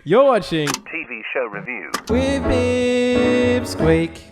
You're watching TV Show Review with Pip Squeak.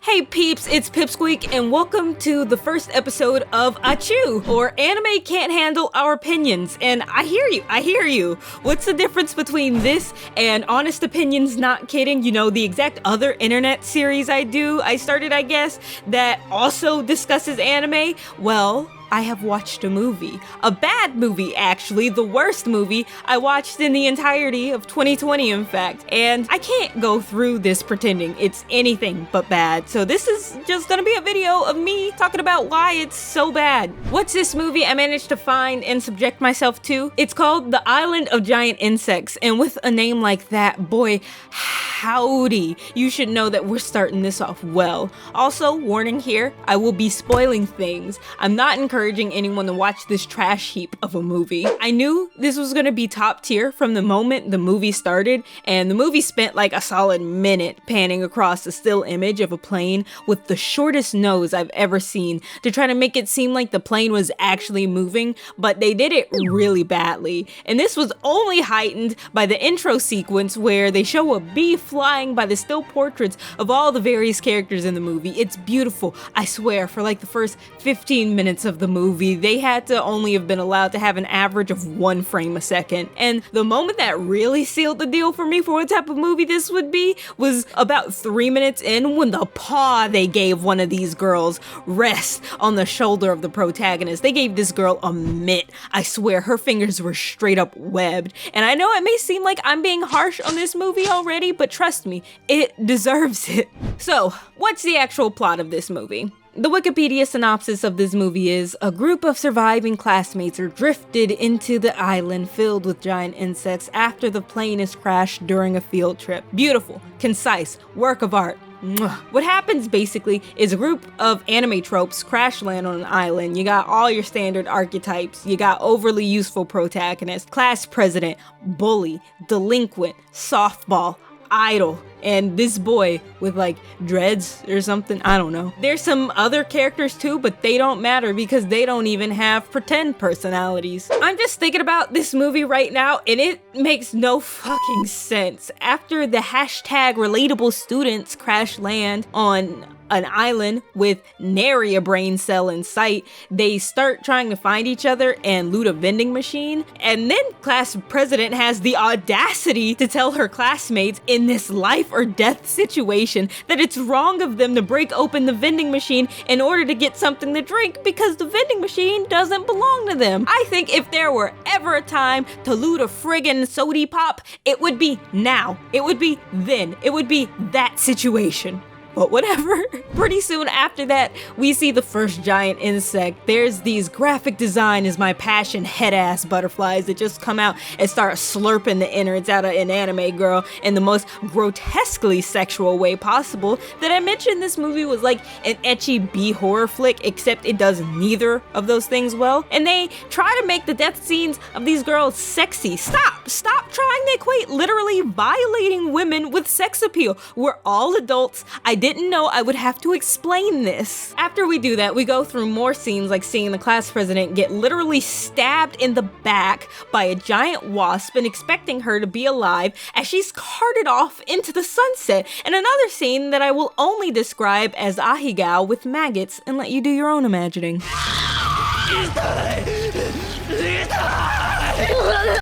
Hey peeps, it's Pip Squeak and welcome to the first episode of Achoo, or Anime Can't Handle Our Opinions. And I hear you. What's the difference between this and Honest Opinions Not Kidding? You know, the exact other internet series I started, I guess, that also discusses anime? Well, I have watched a movie. A bad movie, actually. The worst movie I watched in the entirety of 2020, in fact. And I can't go through this pretending it's anything but bad. So this is just gonna be a video of me talking about why it's so bad. What's this movie I managed to find and subject myself to? It's called The Island of Giant Insects. And with a name like that, boy, howdy, you should know that we're starting this off well. Also, warning here, I will be spoiling things. I'm not encouraging anyone to watch this trash heap of a movie. I knew this was gonna be top tier from the moment the movie started, and the movie spent like a solid minute panning across a still image of a plane with the shortest nose I've ever seen to try to make it seem like the plane was actually moving, but they did it really badly. And this was only heightened by the intro sequence where they show a bee flying by the still portraits of all the various characters in the movie. It's beautiful, I swear. For like the first 15 minutes of the movie, they had to only have been allowed to have an average of 1 frame a second. And the moment that really sealed the deal for me for what type of movie this would be was about 3 minutes in, when the paw they gave one of these girls rests on the shoulder of the protagonist. They gave this girl a mitt. I swear her fingers were straight up webbed. And I know it may seem like I'm being harsh on this movie already, but trust me, it deserves it. So, what's the actual plot of this movie? The Wikipedia synopsis of this movie is: a group of surviving classmates are drifted into the island filled with giant insects after the plane is crashed during a field trip. Beautiful, concise, work of art. Mwah. What happens basically is a group of anime tropes crash land on an island. You got all your standard archetypes. You got overly useful protagonist, class president, bully, delinquent, softball, idol, and this boy with like dreads or something, I don't know. There's some other characters too, but they don't matter because they don't even have pretend personalities. I'm just thinking about this movie right now and it makes no fucking sense. After the hashtag relatable students crash land on an island with nary a brain cell in sight, they start trying to find each other and loot a vending machine. And then class president has the audacity to tell her classmates in this life or death situation that it's wrong of them to break open the vending machine in order to get something to drink because the vending machine doesn't belong to them. I think if there were ever a time to loot a friggin' sody pop, it would be now. It would be then. It would be that situation. But whatever. Pretty soon after that, we see the first giant insect. There's these graphic design is my passion head-ass butterflies that just come out and start slurping the innards out of an anime girl in the most grotesquely sexual way possible. That I mentioned this movie was like an ecchi B-horror flick, except it does neither of those things well. And they try to make the death scenes of these girls sexy. Stop trying to equate literally violating women with sex appeal. We're all adults. I didn't know I would have to explain this. After we do that, we go through more scenes like seeing the class president get literally stabbed in the back by a giant wasp and expecting her to be alive as she's carted off into the sunset, and another scene that I will only describe as ahigao with maggots and let you do your own imagining.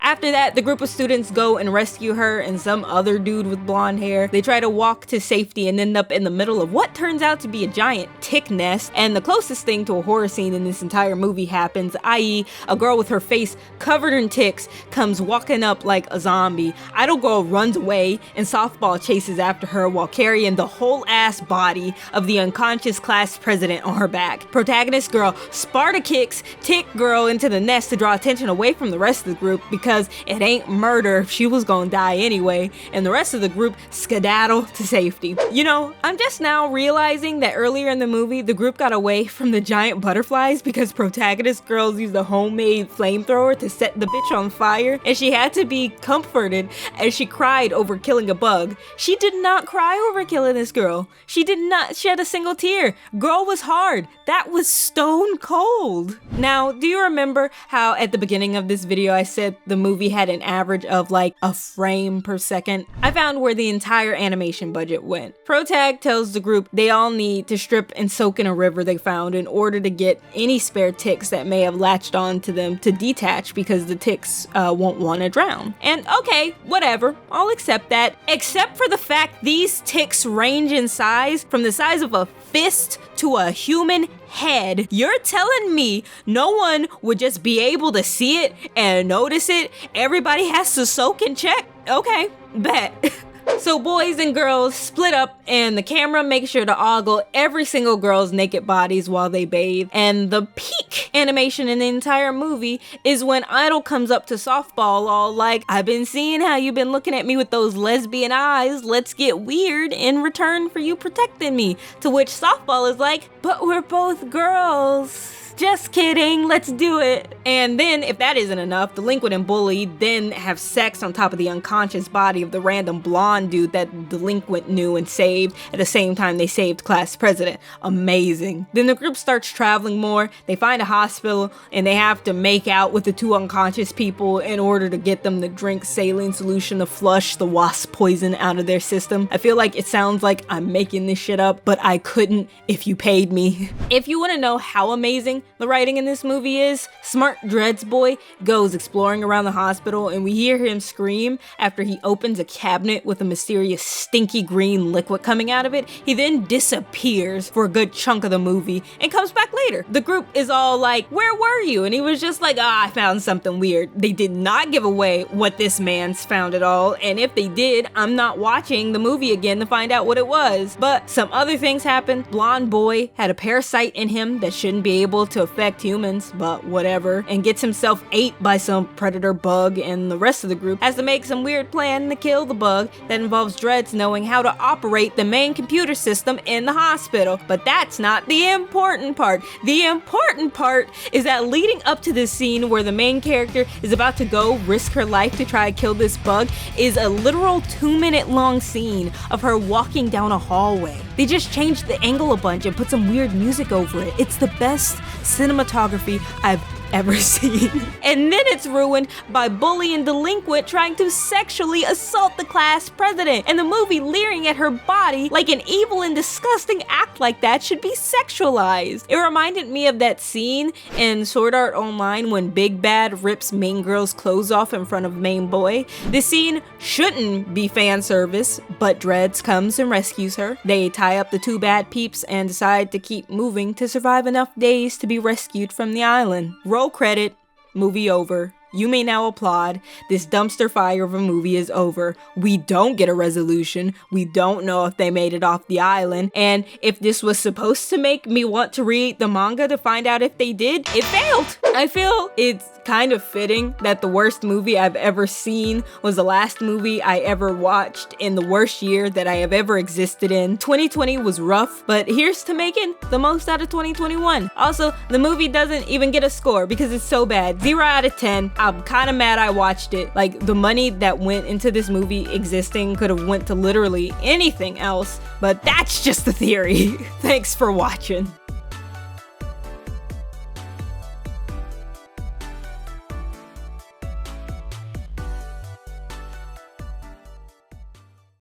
After that, the group of students go and rescue her and some other dude with blonde hair. They try to walk to safety and end up in the middle of what turns out to be a giant tick nest, and the closest thing to a horror scene in this entire movie happens, i.e. a girl with her face covered in ticks comes walking up like a zombie. Idol girl runs away and softball chases after her while carrying the whole ass body of the unconscious class president on her back. Protagonist girl Sparta kicks tick girl into the nest to draw attention away from the rest of the group because it ain't murder, she was gonna die anyway, and the rest of the group skedaddle to safety. You know, I'm just now realizing that earlier in the movie, the group got away from the giant butterflies because protagonist girls used a homemade flamethrower to set the bitch on fire, and she had to be comforted as she cried over killing a bug. She did not cry over killing this girl. She did not shed a single tear. Girl was hard. That was stone cold. Now, do you remember how at the beginning of this video I said the movie had an average of like a frame per second, I found where the entire animation budget went. Protag tells the group they all need to strip and soak in a river they found in order to get any spare ticks that may have latched on to them to detach because the ticks won't want to drown. And okay, whatever, I'll accept that, except for the fact these ticks range in size from the size of a fist to a human head. You're telling me no one would just be able to see it and notice it? Everybody has to soak and check? Okay, bet. So boys and girls split up and the camera makes sure to ogle every single girl's naked bodies while they bathe. And the peak animation in the entire movie is when Idol comes up to Softball all like, I've been seeing how you've been looking at me with those lesbian eyes, let's get weird in return for you protecting me. To which Softball is like, but we're both girls. Just kidding, let's do it. And then, if that isn't enough, Delinquent and Bully then have sex on top of the unconscious body of the random blonde dude that Delinquent knew and saved at the same time they saved class president. Amazing. Then the group starts traveling more, they find a hospital, and they have to make out with the two unconscious people in order to get them to drink saline solution to flush the wasp poison out of their system. I feel like it sounds like I'm making this shit up, but I couldn't if you paid me. If you want to know how amazing the writing in this movie is, Smart Dreads Boy goes exploring around the hospital and we hear him scream after he opens a cabinet with a mysterious stinky green liquid coming out of it. He then disappears for a good chunk of the movie and comes back later. The group is all like, where were you? And he was just like, I found something weird. They did not give away what this man's found at all, and if they did, I'm not watching the movie again to find out what it was. But some other things happened. Blonde Boy had a parasite in him that shouldn't be able to affect humans, but whatever, and gets himself ate by some predator bug, and the rest of the group has to make some weird plan to kill the bug that involves Dreads knowing how to operate the main computer system in the hospital. But that's not the important part. The important part is that leading up to this scene where the main character is about to go risk her life to try to kill this bug is a literal 2-minute long scene of her walking down a hallway. They just changed the angle a bunch and put some weird music over it. It's the best cinematography I've ever seen. And then it's ruined by Bully and Delinquent trying to sexually assault the class president, and the movie leering at her body like an evil and disgusting act like that should be sexualized. It reminded me of that scene in Sword Art Online when Big Bad rips main girl's clothes off in front of main boy. This scene shouldn't be fan service, but Dreads comes and rescues her. They tie up the two bad peeps and decide to keep moving to survive enough days to be rescued from the island. Roll credit, movie over. You may now applaud. This dumpster fire of a movie is over. We don't get a resolution. We don't know if they made it off the island. And if this was supposed to make me want to read the manga to find out if they did, it failed. I feel it's kind of fitting that the worst movie I've ever seen was the last movie I ever watched in the worst year that I have ever existed in. 2020 was rough, but here's to making the most out of 2021. Also, the movie doesn't even get a score because it's so bad. 0 out of 10. I'm kind of mad I watched it. Like, the money that went into this movie existing could have went to literally anything else, but that's just the theory. Thanks for watching.